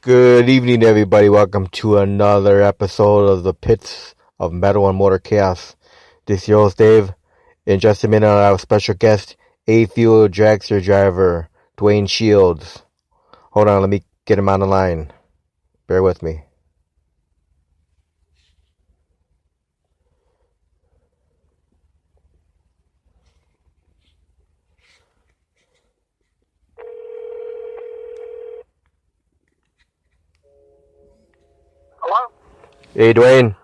Good evening, everybody. Welcome to another episode of the Pits of Metal and Motor Chaos. This is your host, Dave. In just a minute, I have a special guest, A-Fuel Dragster driver, Duane Shields. Hold on, let me get him on the line. Bear with me. Hello? Hey, Duane.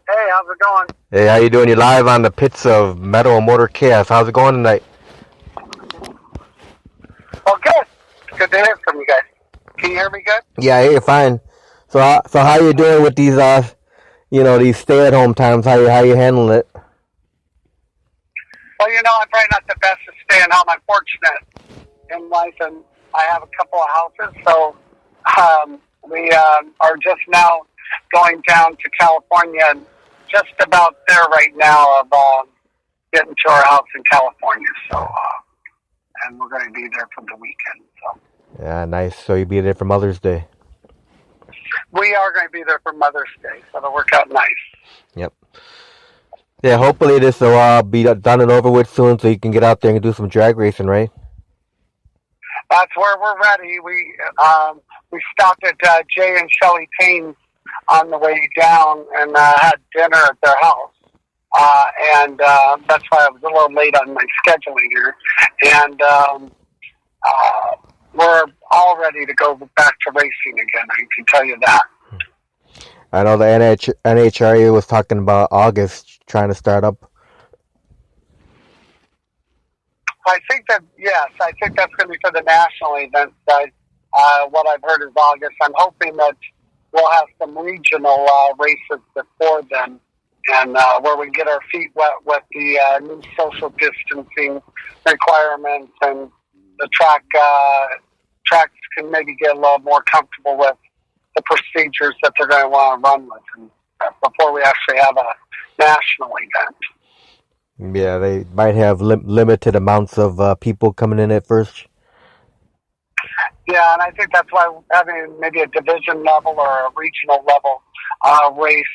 Hey, how's it going? Hey, how you doing? You're live on the Pits of Metal and Motor Chaos. How's it going tonight? Oh, good. It's good to hear from you guys. Can you hear me good? Yeah, I hear you fine. So how you doing with these, these stay-at-home times? How you handling it? Well, I'm probably not the best at staying home. I'm fortunate in life, and I have a couple of houses, so we are just now going down to California, and just about there right now of getting to our house in California. So, and we're going to be there for the weekend. So. Yeah, nice. So you'll be there for Mother's Day. We are going to be there for Mother's Day, so it'll work out nice. Yep. Yeah, hopefully this will be done and over with soon so you can get out there and do some drag racing, right? That's where we're ready. We stopped at Jay and Shelley Payne's on the way down and had dinner at their house. And that's why I was a little late on my scheduling here. And we're all ready to go back to racing again, I can tell you that. I know the NHRA was talking about August trying to start up. I think that's going to be for the national event side. What I've heard is August. I'm hoping that we'll have some regional races before then, and where we get our feet wet with the new social distancing requirements, and the tracks can maybe get a little more comfortable with the procedures that they're going to want to run with, and before we actually have a national event. Yeah, they might have limited amounts of people coming in at first. Yeah, and I think that's why having maybe a division level or a regional level race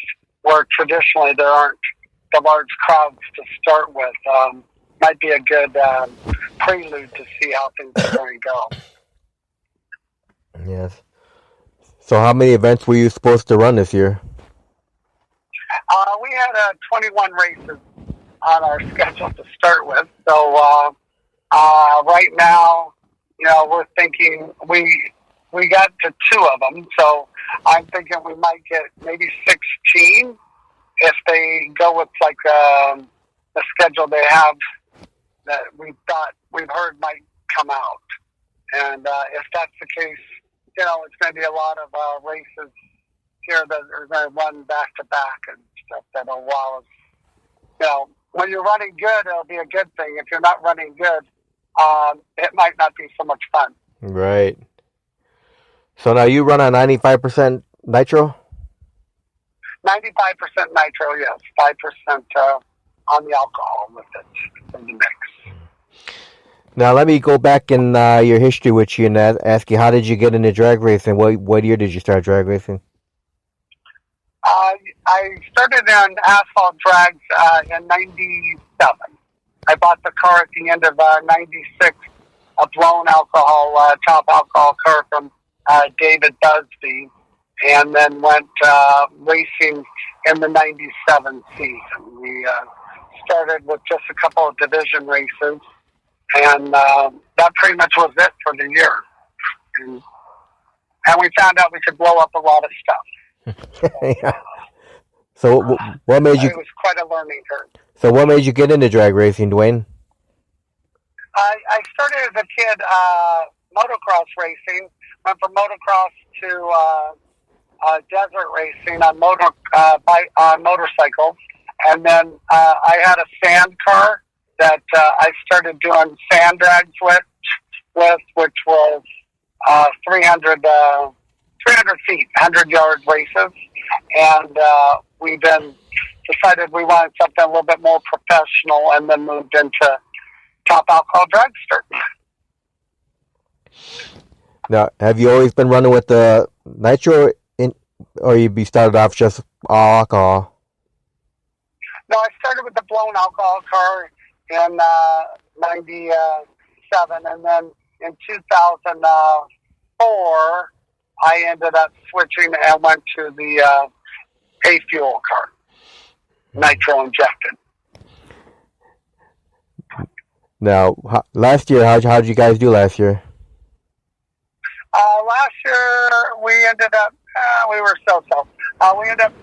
where traditionally there aren't the large crowds to start with might be a good prelude to see how things are going to go. Yes. So how many events were you supposed to run this year? We had 21 races on our schedule to start with. So right now, we're thinking we got to 2 of them. So I'm thinking we might get maybe 16 if they go with like the schedule they have that we've heard might come out. And if that's the case, it's going to be a lot of races here that are going to run back to back and stuff that'll allow us. When you're running good, it'll be a good thing. If you're not running good, it might not be so much fun. Right. So now you run on 95% nitro? 95% nitro, yes. 5% on the alcohol with it in the mix. Now let me go back in your history with you and ask you, how did you get into drag racing? What year did you start drag racing? I started on asphalt drags in 97. I bought the car at the end of 96, a blown alcohol, top alcohol car from David Busby, and then went racing in the 97 season. We started with just a couple of division races, and that pretty much was it for the year. And we found out we could blow up a lot of stuff. Yeah. So what made you? It was quite a learning curve. So what made you get into drag racing, Duane? I started as a kid motocross racing. Went from motocross to desert racing on motorcycles, and then I had a sand car that I started doing sand drags with, which was 300 feet, 100-yard races, and we then decided we wanted something a little bit more professional, and then moved into top alcohol dragster. Now, have you always been running with the nitro, or you started off just all alcohol? No, I started with the blown alcohol car in '97, and then in 2004, I ended up switching and went to the A fuel car, nitro injected. Now, last year, how'd you guys do last year? Last year, we ended up, we were so-so. We ended up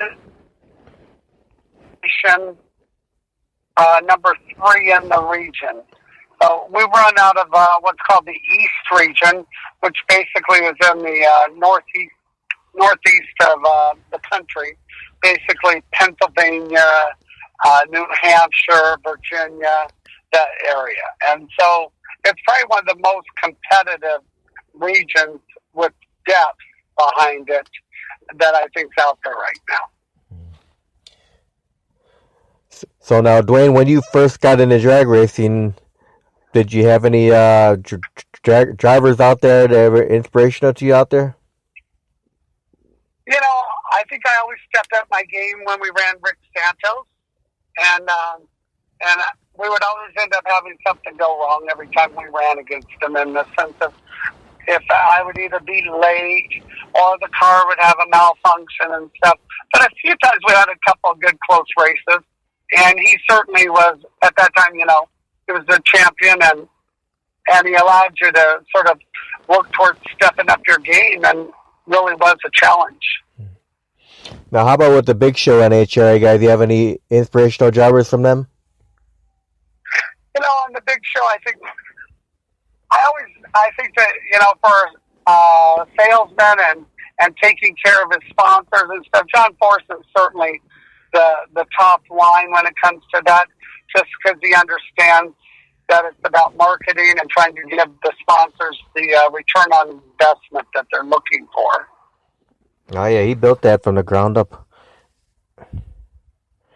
number 3 in the region. So we run out of what's called the East region, which basically is in the northeast of the country, basically Pennsylvania, New Hampshire, Virginia, that area. And so it's probably one of the most competitive regions with depth behind it that I think's out there right now. So now, Duane, when you first got into drag racing, did you have any drivers out there that were inspirational to you out there? You know, I think I always stepped up my game when we ran Rick Santos, and we would always end up having something go wrong every time we ran against him, in the sense of if I would either be late or the car would have a malfunction and stuff. But a few times we had a couple of good close races, and he certainly was, at that time, you know, he was the champion, and he allowed you to sort of work towards stepping up your game, and really was a challenge. Now, how about with the Big Show NHRA guys? Do you have any inspirational drivers from them? You know, on the Big Show, I think that, you know, for salesmen and taking care of his sponsors and stuff, John Force is certainly the top line when it comes to that, just because he understands that it's about marketing and trying to give the sponsors the return on investment that they're looking for. Oh yeah, he built that from the ground up.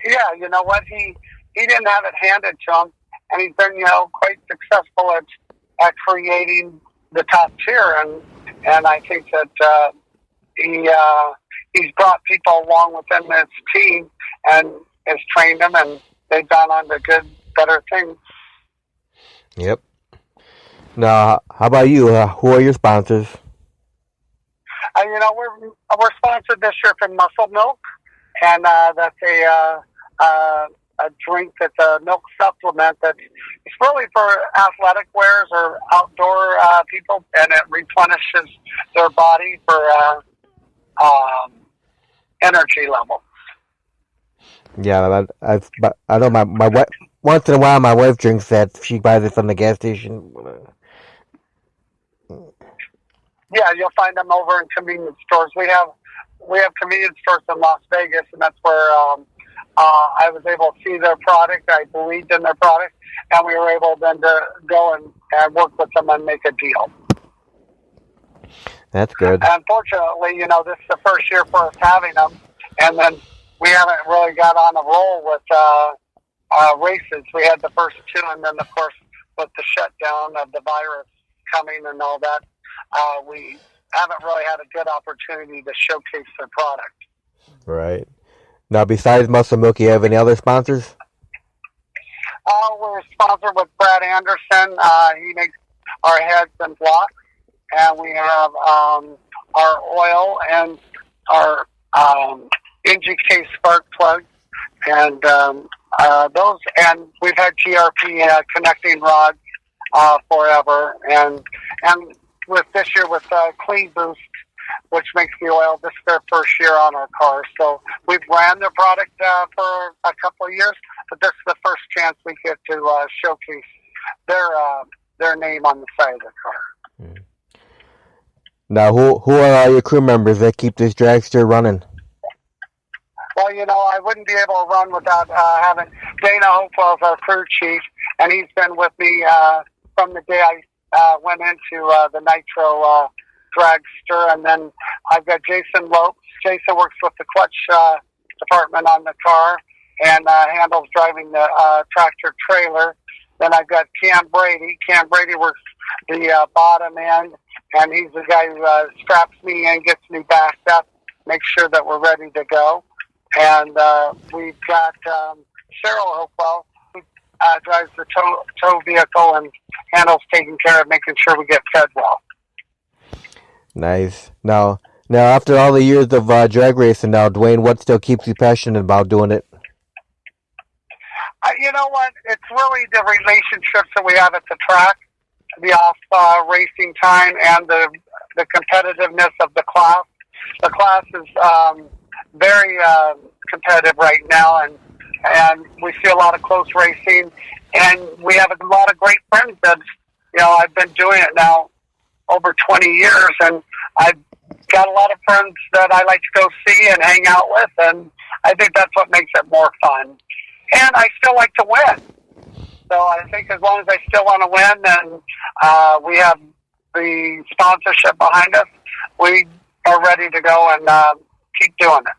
Yeah, you know what? He didn't have it handed to him, and he's been, you know, quite successful at creating the top tier, and I think that he's brought people along within this team and has trained them, and they've gone on to better things. Yep. Now, how about you? Who are your sponsors? You know, we're sponsored this year from Muscle Milk, and that's a drink that's a milk supplement that's it's really for athletic wears or outdoor people, and it replenishes their body for energy level. Yeah, I know my wife. Once in a while, my wife drinks that. She buys it from the gas station. Yeah, you'll find them over in convenience stores. We have convenience stores in Las Vegas, and that's where I was able to see their product. I believed in their product, and we were able then to go and work with them and make a deal. That's good. Unfortunately, you know, this is the first year for us having them, and then we haven't really got on a roll with races. We had the first 2, and then, of course, with the shutdown of the virus coming and all that, we haven't really had a good opportunity to showcase their product. Right. Now, besides Muscle Milk, you have any other sponsors? We're sponsored with Brad Anderson. He makes our heads and blocks, and we have our oil and our NGK spark plugs, and those. And we've had GRP connecting rods forever, and with this year with Clean Boost, which makes the oil. This is their first year on our car, so we've ran their product for a couple of years, but this is the first chance we get to showcase their name on the side of the car. Mm. Now, who are all your crew members that keep this dragster running? Well, you know, I wouldn't be able to run without having Dana Hopewell as our crew chief, and he's been with me from the day I went into the Nitro Dragster, and then I've got Jason Lopes. Jason works with the clutch department on the car and handles driving the tractor trailer. Then I've got Cam Brady. Cam Brady works the bottom end and he's the guy who straps me in, gets me backed up, makes sure that we're ready to go. And we've got Cheryl Hopewell, who drives the tow vehicle and handles taking care of making sure we get fed well. Nice. Now after all the years of drag racing, now Duane, what still keeps you passionate about doing it? You know what? It's really the relationships that we have at the track, the off racing time, and the competitiveness of the class. The class is very competitive right now, and we see a lot of close racing, and we have a lot of great friends that, I've been doing it now over 20 years, and I've got a lot of friends that I like to go see and hang out with, and I think that's what makes it more fun. And I still like to win. So I think as long as I still want to win and we have the sponsorship behind us, we are ready to go and keep doing it.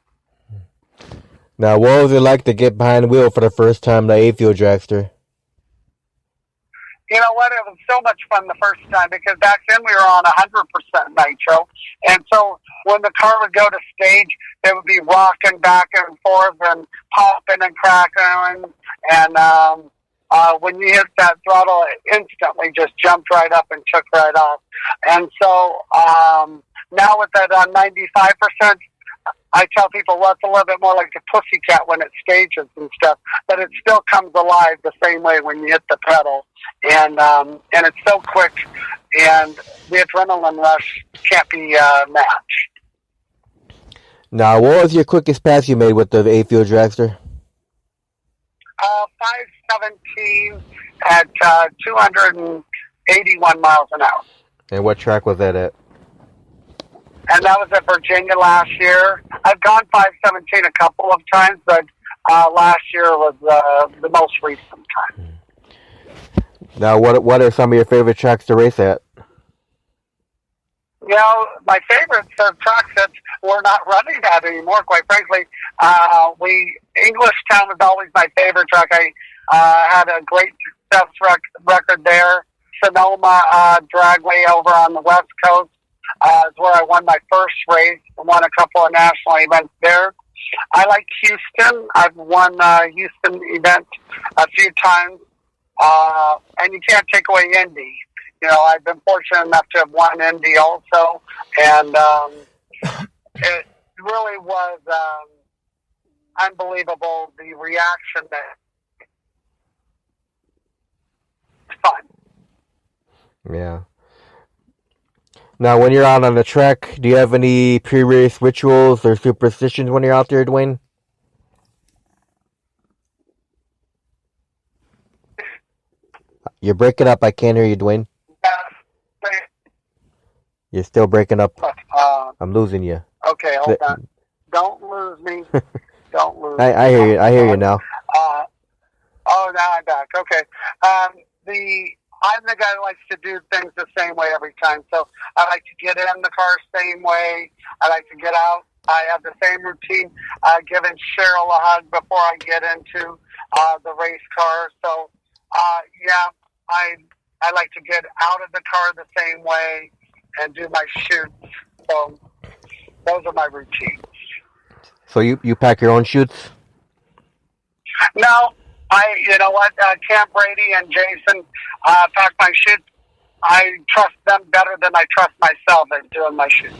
Now, what was it like to get behind the wheel for the first time, the A-Fuel Dragster? You know what? It was so much fun the first time because back then we were on 100% nitro. And so when the car would go to stage, it would be rocking back and forth and popping and cracking. And when you hit that throttle, it instantly just jumped right up and took right off. And so now with that 95%, I tell people, well, it's a little bit more like a pussycat when it stages and stuff, but it still comes alive the same way when you hit the pedal. And it's so quick, and the adrenaline rush can't be matched. Now, what was your quickest pass you made with the A-Fuel Dragster? 517 at 281 miles an hour. And what track was that at? And that was at Virginia last year. I've gone 517 a couple of times, but last year was the most recent time. Now, what are some of your favorite tracks to race at? My favorites are tracks that we're not running at anymore, quite frankly. Englishtown was always my favorite track. I had a great success record there. Sonoma Dragway over on the West Coast is where I won my first race. I won a couple of national events there. I like Houston. I've won Houston event a few times. And you can't take away Indy. I've been fortunate enough to have won Indy also, and it really was unbelievable, the reaction that it's fun. Yeah. Now, when you're out on the track, do you have any pre-race rituals or superstitions when you're out there, Duane? You're breaking up. I can't hear you, Duane. You're still breaking up. I'm losing you. Okay, hold on. Don't lose me. Don't lose me. I hear you. I hear you now. Now I'm back. Okay. I'm the guy who likes to do things the same way every time. So I like to get in the car same way. I like to get out. I have the same routine, giving Cheryl a hug before I get into the race car. So, I like to get out of the car the same way and do my shoots. So those are my routines. So you pack your own shoots? No, Camp Brady and Jason pack my shoots. I trust them better than I trust myself in doing my shoots.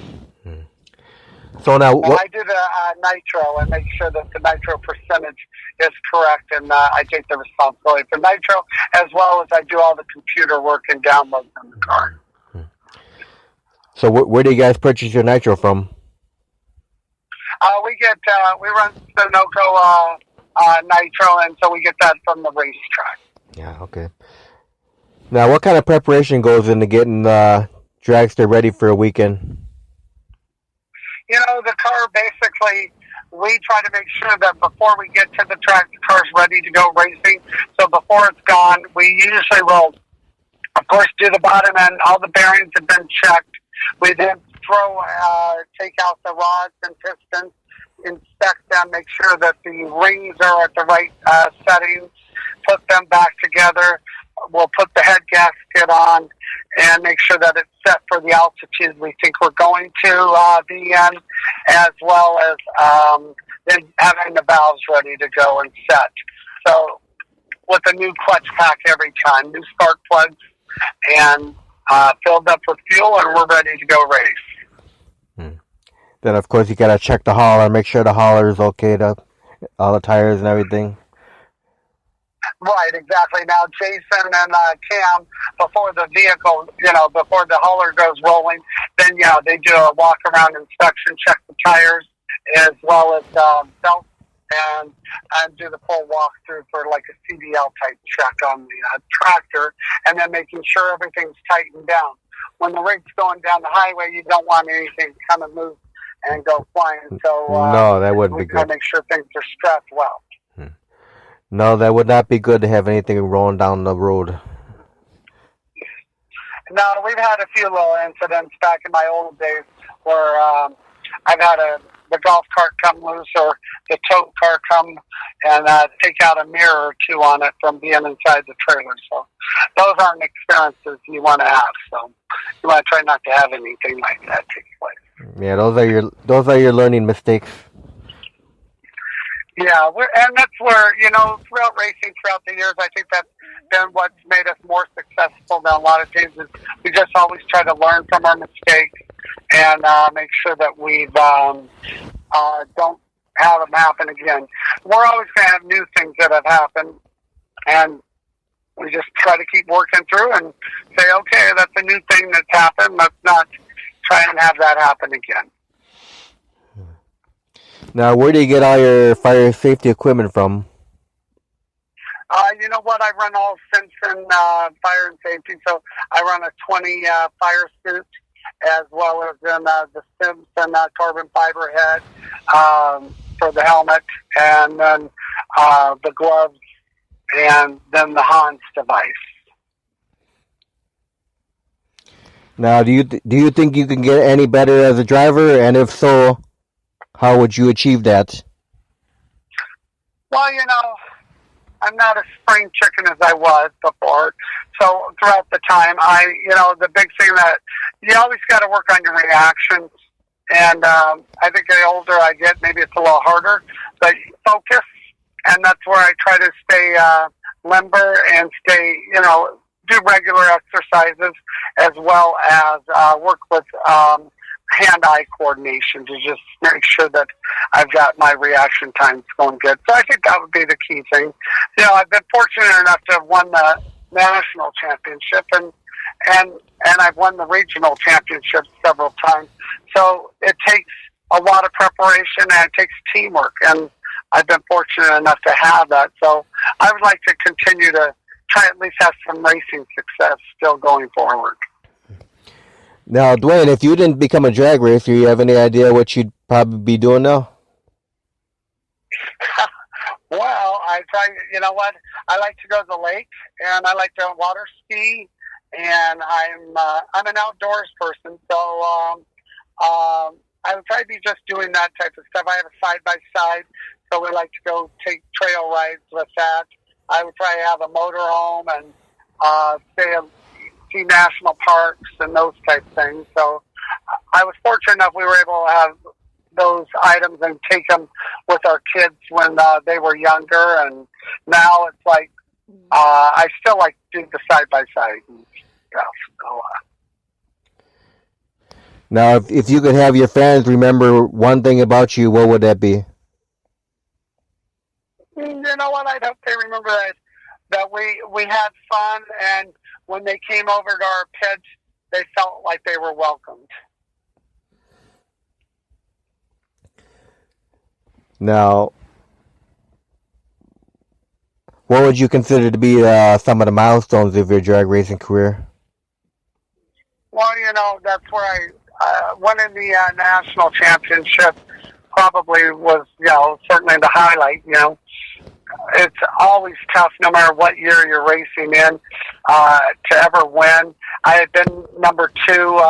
So now, I do the nitro and make sure that the nitro percentage is correct, and I take the responsibility for nitro as well as I do all the computer work and downloads in the car. So where do you guys purchase your nitro from? We run Sunoco nitro, and so we get that from the racetrack. Yeah, okay. Now, what kind of preparation goes into getting the Dragster ready for a weekend? The car basically, we try to make sure that before we get to the track, the car's ready to go racing. So before it's gone, we usually will, of course, do the bottom end. All the bearings have been checked. We then take out the rods and pistons, inspect them, make sure that the rings are at the right settings. put them back together. We'll put the head gasket on and make sure that it's set for the altitude we think we're going to be in, as well as then having the valves ready to go and set. So with a new clutch pack every time, new spark plugs, and filled up with fuel, and we're ready to go race. Then, of course, you got to check the hauler, make sure the hauler is okay, all the tires and everything. Right, exactly. Now, Jason and Cam, before the vehicle, before the hauler goes rolling, then, they do a walk-around inspection, check the tires, as well as belts, and do the full walkthrough for like a CDL-type check on the tractor, and then making sure everything's tightened down. When the rig's going down the highway, you don't want anything to come and move and go flying. So no, that wouldn't be good. We make sure things are strapped well. No, that would not be good to have anything rolling down the road. No, we've had a few little incidents back in my old days where I've had the golf cart come loose or the tow car come and take out a mirror or two on it from being inside the trailer. So those aren't experiences you want to have. So you want to try not to have anything like that take place. Yeah, those are your learning mistakes. Yeah, and that's where, throughout racing, throughout the years, I think that's been what's made us more successful than a lot of teams. Is we just always try to learn from our mistakes and make sure that we don't have them happen again. We're always going to have new things that have happened, and we just try to keep working through and say, okay, that's a new thing that's happened. Let's not try and have that happen again. Now, where do you get all your fire safety equipment from? You know what? I run all Simpson fire and safety, so I run a 20 fire suit, as well as in the Simpson carbon fiber head for the helmet, and then the gloves, and then the Hans device. Now, do you think you can get any better as a driver, and if so, how would you achieve that? Well, I'm not as spring chicken as I was before. So throughout the time, the big thing that you always got to work on your reactions. And I think the older I get, maybe it's a little harder, but focus. And that's where I try to stay limber and stay, do regular exercises, as well as work with hand-eye coordination to just make sure that I've got my reaction times going good. So I think that would be the key thing. I've been fortunate enough to have won the national championship and I've won the regional championship several times. So it takes a lot of preparation and it takes teamwork, and I've been fortunate enough to have that. So I would like to continue to try at least have some racing success still going forward. Now, Duane, if you didn't become a drag racer, you have any idea what you'd probably be doing now? Well, you know what? I like to go to the lake, and I like to water ski, and I'm an outdoors person, so I would probably be just doing that type of stuff. I have a side-by-side, so we like to go take trail rides with that. I would probably have a motorhome and see national parks and those type of things. So I was fortunate enough we were able to have those items and take them with our kids when they were younger. And now it's like I still like to do the side-by-side and stuff. So, now, if you could have your fans remember one thing about you, what would that be? You know what? I'd hope they remember that we had fun, and when they came over to our pits, they felt like they were welcomed. Now, what would you consider to be some of the milestones of your drag racing career? Well, that's where I winning the national championship probably was, certainly the highlight. It's always tough, no matter what year you're racing in, to ever win. I had been number 2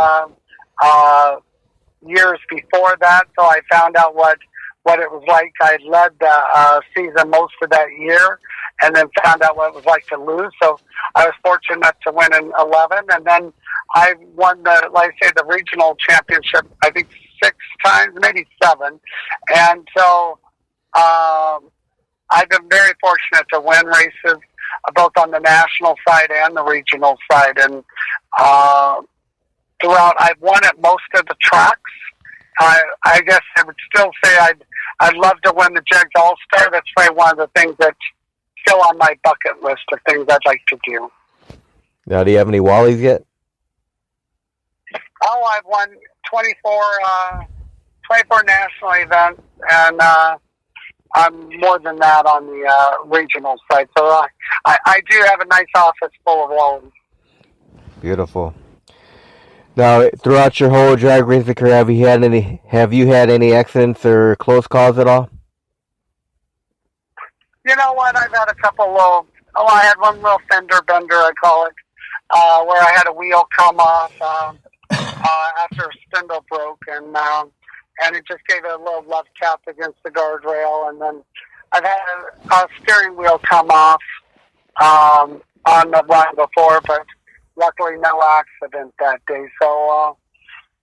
years before that, so I found out what what it was like. I led the season most of that year, and then found out what it was like to lose. So I was fortunate to win in 11, and then I won like I say, the regional championship. I think 6 times, maybe 7, and so I've been very fortunate to win races both on the national side and the regional side, and throughout I've won at most of the tracks. I guess I would still say I'd love to win the Jegs All-Star. That's probably one of the things that's still on my bucket list of things I'd like to do. Now, do you have any Wallies yet? Oh, I've won 24 national events, and I'm more than that on the regional side. So I do have a nice office full of Wallies. Beautiful. Now, throughout your whole drag racing career, have you had any accidents or close calls at all? You know what? I've had a couple of. I had one little fender bender, I call it, where I had a wheel come off after a spindle broke, and it just gave it a little love tap against the guardrail, and then I've had a steering wheel come off on the run before, but luckily no accident that day. So,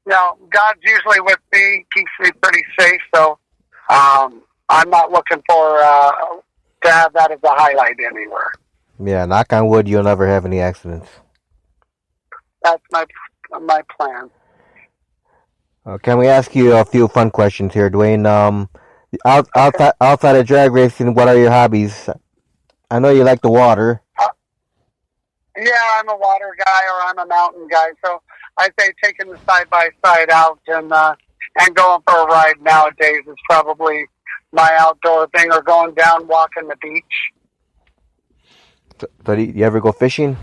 God's usually with me, keeps me pretty safe, so I'm not looking for to have that as a highlight anywhere. Yeah, knock on wood, you'll never have any accidents. That's my plan. Can we ask you a few fun questions here, Duane? Outside of drag racing, what are your hobbies? I know you like the water. Yeah, I'm a water guy or I'm a mountain guy. So I say taking the side-by-side out and going for a ride nowadays is probably my outdoor thing, or going down walking the beach. So do you ever go fishing?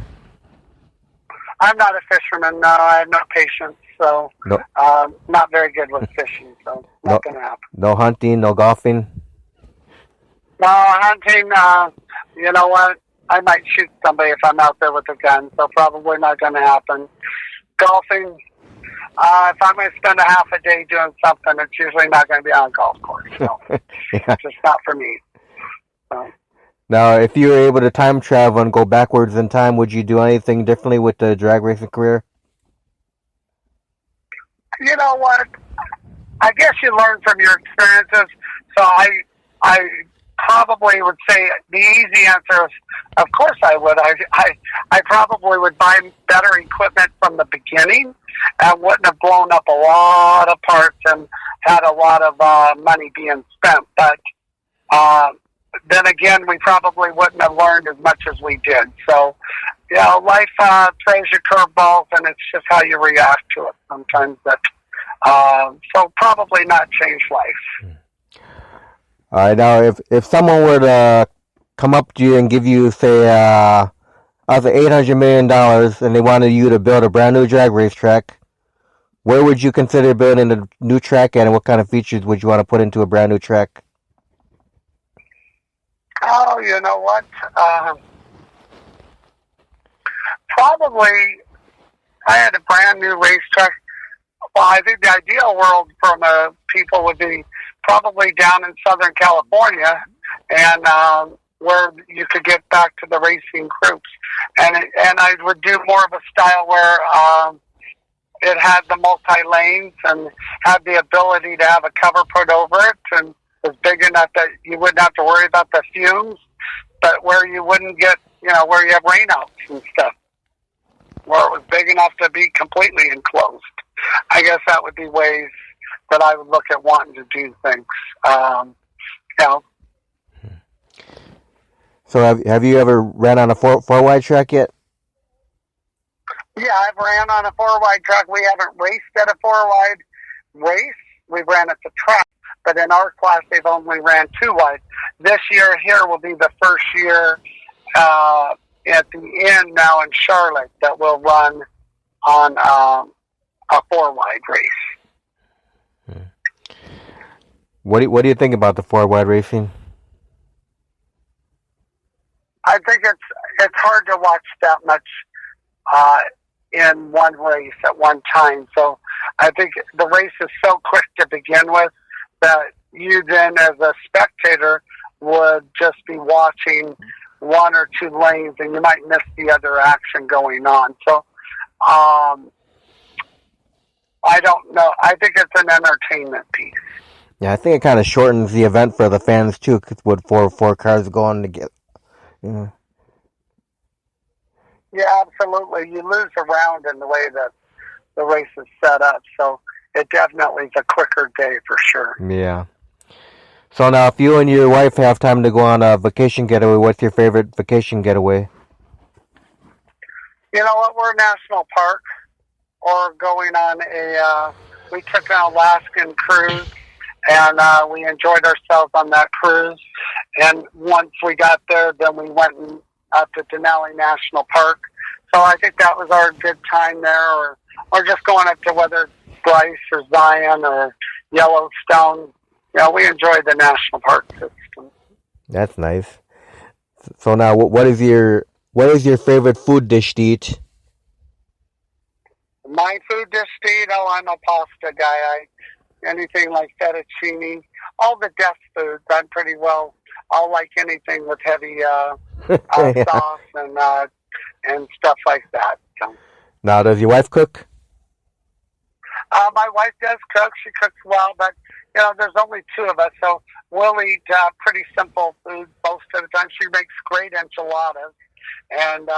I'm not a fisherman. No, I have no patience. So no. Not very good with fishing. So not going to happen. No hunting, no golfing? No, hunting, you know what? I might shoot somebody if I'm out there with a gun, so probably not going to happen. Golfing, if I'm going to spend a half a day doing something, it's usually not going to be on a golf course. So yeah. It's just not for me. So. Now, if you were able to time travel and go backwards in time, would you do anything differently with the drag racing career? You know what? I guess you learn from your experiences. So I probably would say the easy answer is, of course I would. I probably would buy better equipment from the beginning and wouldn't have blown up a lot of parts and had a lot of money being spent. But then again, we probably wouldn't have learned as much as we did. So, life throws you curveballs, and it's just how you react to it sometimes. So probably not change life. All right, now if someone were to come up to you and give you, say, $800 million, and they wanted you to build a brand new drag race track, where would you consider building a new track at, and what kind of features would you want to put into a brand new track? Oh, you know what? Probably, I had a brand new racetrack. Well, I think the ideal world from people would be probably down in Southern California, and where you could get back to the racing groups. And I would do more of a style where it had the multi-lanes and had the ability to have a cover put over it, and was big enough that you wouldn't have to worry about the fumes, but where you wouldn't get, where you have rainouts and stuff, where it was big enough to be completely enclosed. I guess that would be ways that I would look at wanting to do things. So have you ever ran on a four-wide track yet? Yeah, I've ran on a 4-wide track. We haven't raced at a 4-wide race. We ran at the track, but in our class they've only ran 2-wide. This year here will be the first year at the end now in Charlotte that we'll run on a 4-wide race. What do you think about the 4-wide racing? I think it's hard to watch that much in one race at one time. So I think the race is so quick to begin with that you then, as a spectator, would just be watching one or two lanes, and you might miss the other action going on. So, I don't know. I think it's an entertainment piece. Yeah, I think it kind of shortens the event for the fans too, with four cars going together. Yeah. Yeah, absolutely. You lose a round in the way that the race is set up, so it definitely is a quicker day for sure. Yeah. So now, if you and your wife have time to go on a vacation getaway, what's your favorite vacation getaway? You know what? We're a national park, or going on we took an Alaskan cruise, and we enjoyed ourselves on that cruise. And once we got there, then we went up to Denali National Park. So I think that was our good time there, or just going up to whether it's Bryce or Zion or Yellowstone. You know, we enjoyed the national park system. That's nice. So now, what is your favorite food dish to eat? My food dish to eat, I'm a pasta guy. Anything like fettuccine, all the death foods, I'm pretty well. I'll like anything with heavy Yeah. sauce and stuff like that. So, Now, does your wife cook? my wife does cook. She cooks well, but there's only two of us, so we'll eat pretty simple food most of the time. She makes great enchiladas, and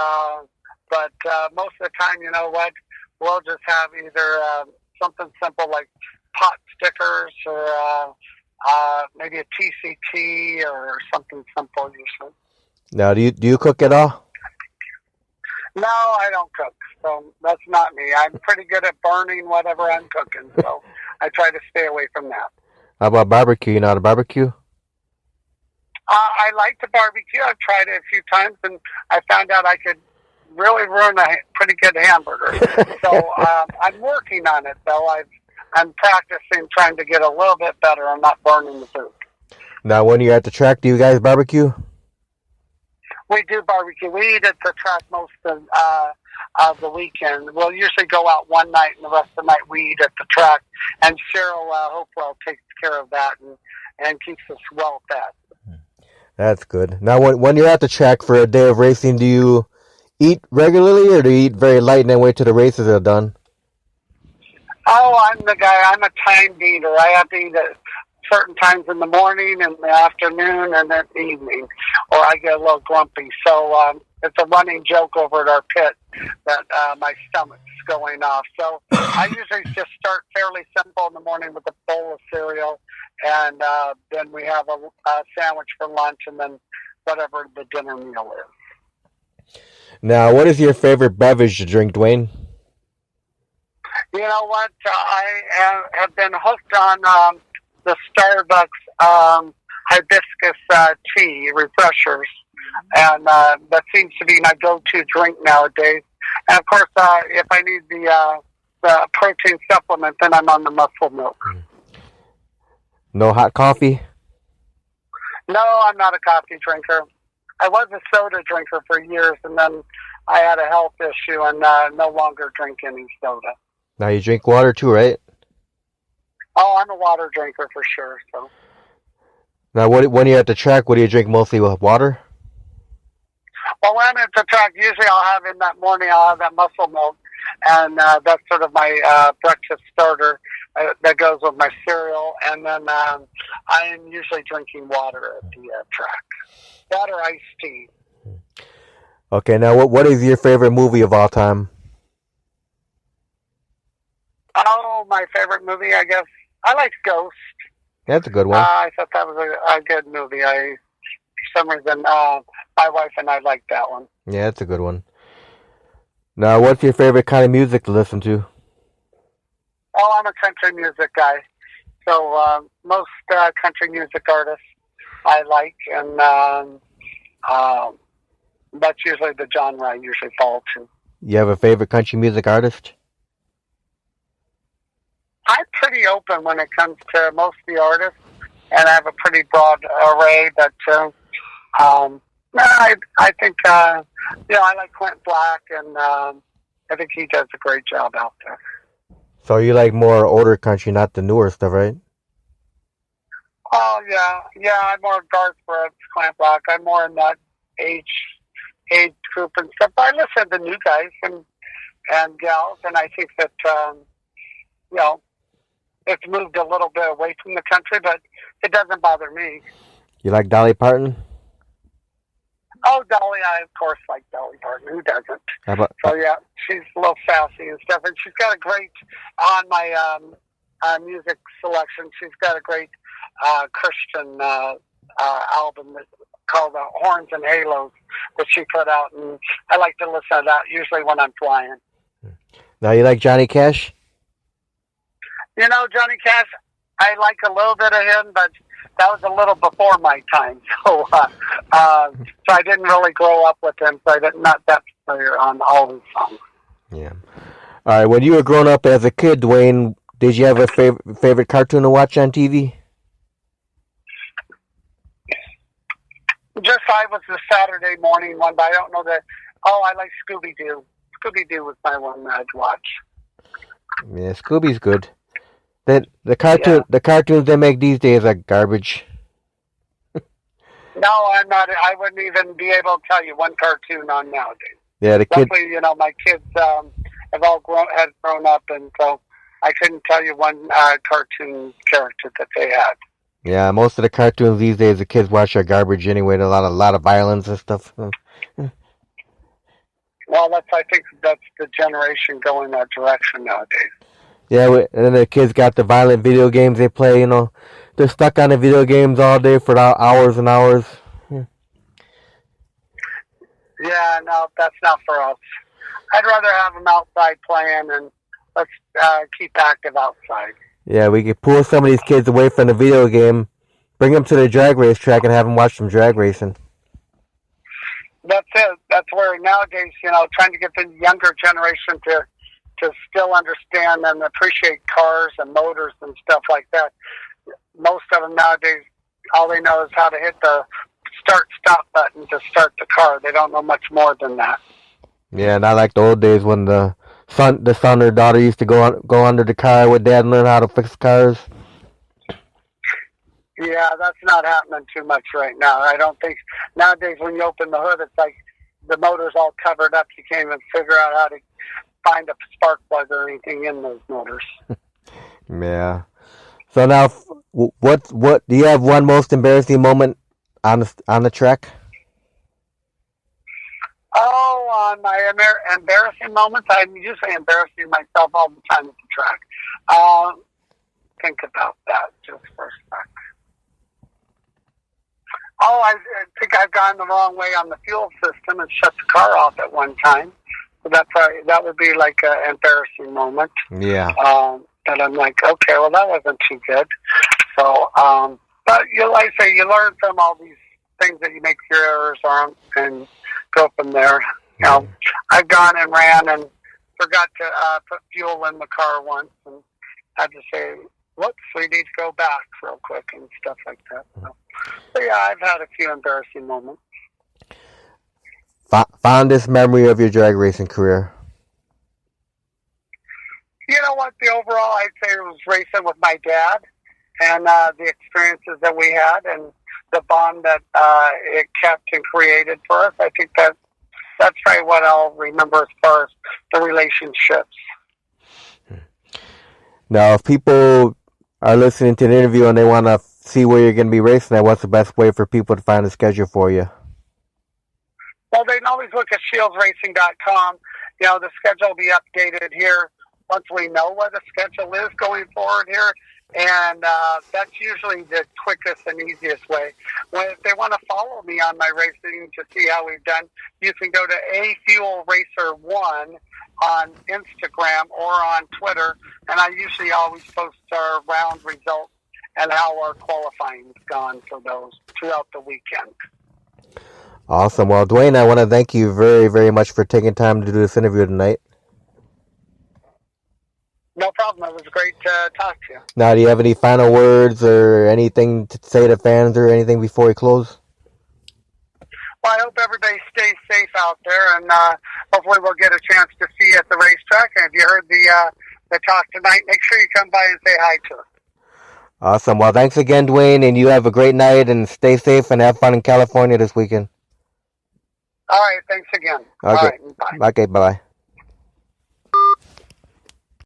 but most of the time, you know what, we'll just have either something simple like pot stickers or maybe a TCT or something simple usually. Now, do you cook at all? No, I don't cook, so that's not me. I'm pretty good at burning whatever I'm cooking, so I try to stay away from that. How about barbecue? You know how to barbecue? I like to barbecue. I've tried it a few times, and I found out I could really ruin a pretty good hamburger. So I'm working on it, though. I'm practicing, trying to get a little bit better. I'm not burning the food. Now, when you're at the track, do you guys barbecue? We do barbecue. We eat at the track most of the weekend. We'll usually go out one night, and the rest of the night we eat at the track. And Cheryl Hopewell takes care of that and keeps us well fed. That's good. Now, when you're at the track for a day of racing, do you eat regularly, or do you eat very light and then wait till the races are done? Oh, I'm the guy. I'm a time beater. I have to eat at certain times in the morning, in the afternoon, and then the evening, or I get a little grumpy. So it's a running joke over at our pit that my stomach's going off. So I usually just start fairly simple in the morning with a bowl of cereal, and then we have a sandwich for lunch, and then whatever the dinner meal is. Now, what is your favorite beverage to drink, Duane? You know what? I have been hooked on the Starbucks hibiscus tea refreshers, and that seems to be my go-to drink nowadays. And of course, if I need the protein supplement, then I'm on the muscle milk. No hot coffee? No, I'm not a coffee drinker. I was a soda drinker for years, and then I had a health issue and no longer drink any soda. Now you drink water too, right? Oh, I'm a water drinker for sure. So. Now, when you're at the track, what do you drink mostly? Water? Well, when I'm at the track, usually I'll have in that morning, I'll have that muscle milk, and that's sort of my breakfast starter that goes with my cereal. And then I am usually drinking water at the track. Water, iced tea. Okay, now what is your favorite movie of all time? Oh, my favorite movie, I guess. I like Ghost. That's a good one. I thought that was a good movie. For some reason, my wife and I liked that one. Yeah, that's a good one. Now, what's your favorite kind of music to listen to? Oh, I'm a country music guy. So most country music artists I like, and that's usually the genre I usually fall to. You have a favorite country music artist? I'm pretty open when it comes to most of the artists, and I have a pretty broad array. But I think I like Clint Black, and I think he does a great job out there. So you like more older country, not the newer stuff, right? Oh yeah. I'm more Garth Brooks, Clamp Rock. I'm more in that age group and stuff. But I listen to new guys and gals, and I think that you know it's moved a little bit away from the country, but it doesn't bother me. You like Dolly Parton? Oh, Dolly, I of course like Dolly Parton. Who doesn't? How about, So yeah, she's a little sassy and stuff, and she's got a great on my music selection. She's got a great Christian album that's called Horns and Halos that she put out, and I like to listen to that usually when I'm flying. now you like Johnny Cash? You know, Johnny Cash, I like a little bit of him, but that was a little before my time. So I didn't really grow up with him, so I'm not that familiar on all his songs. Yeah. All right. When you were growing up as a kid, Duane, did you have a favorite cartoon to watch on TV? Just I was the Saturday morning one, but I don't know that. Oh, I like Scooby Doo. Scooby Doo was my one that I'd watch. Yeah, Scooby's good. The cartoons they make these days are garbage. No, I'm not. I wouldn't even be able to tell you one cartoon on nowadays. Yeah, the kids. Luckily, you know, my kids have all grown up, and so I couldn't tell you one cartoon character that they had. Yeah, most of the cartoons these days the kids watch are garbage anyway. A lot of violence and stuff. Well, I think that's the generation going that direction nowadays. Yeah, and then the kids got the violent video games they play. You know, they're stuck on the video games all day for hours and hours. Yeah, no, that's not for us. I'd rather have them outside playing, and let's keep active outside. Yeah, we could pull some of these kids away from the video game, bring them to the drag race track, and have them watch some drag racing. That's it. That's where nowadays, you know, trying to get the younger generation to still understand and appreciate cars and motors and stuff like that. Most of them nowadays, all they know is how to hit the start-stop button to start the car. They don't know much more than that. Yeah, and I like the old days when the son or daughter used to go under the car with dad and learn how to fix cars. Yeah, that's not happening too much right now. I don't think nowadays when you open the hood, it's like the motor's all covered up. You can't even figure out how to find a spark plug or anything in those motors. Yeah. So now, what do you have one most embarrassing moment on the track? Oh, on my embarrassing moments, I'm usually embarrassing myself all the time at the track. Think about that just for a sec. Oh, I think I've gone the wrong way on the fuel system and shut the car off at one time. So that would be like an embarrassing moment. Yeah. And I'm like, okay, well, that wasn't too good. So, but like I say, you learn from all these things that you make your errors on and go from there. You know, I've gone and ran and forgot to put fuel in the car once and had to say, whoops, we need to go back real quick and stuff like that. So yeah, I've had a few embarrassing moments. Fondest memory of your drag racing career? You know what? The overall, I'd say it was racing with my dad and the experiences that we had and the bond that it kept and created for us. I think that's probably what I'll remember as far as the relationships. Now, if people are listening to the interview and they want to see where you're going to be racing at, what's the best way for people to find a schedule for you? Well, they can always look at shieldsracing.com. You know, the schedule will be updated here once we know what the schedule is going forward here. And that's usually the quickest and easiest way. If they want to follow me on my racing to see how we've done, you can go to afuelracer1 on Instagram or on Twitter. And I usually always post our round results and how our qualifying's gone for those throughout the weekend. Awesome. Well, Duane, I want to thank you very, very much for taking time to do this interview tonight. No problem. It was great to talk to you. Now, do you have any final words or anything to say to fans or anything before we close? Well, I hope everybody stays safe out there, and hopefully we'll get a chance to see you at the racetrack. And if you heard the talk tonight, make sure you come by and say hi to us. Awesome. Well, thanks again, Duane, and you have a great night and stay safe and have fun in California this weekend. All right. Thanks again. Okay. All right. Bye. Okay. Bye-bye.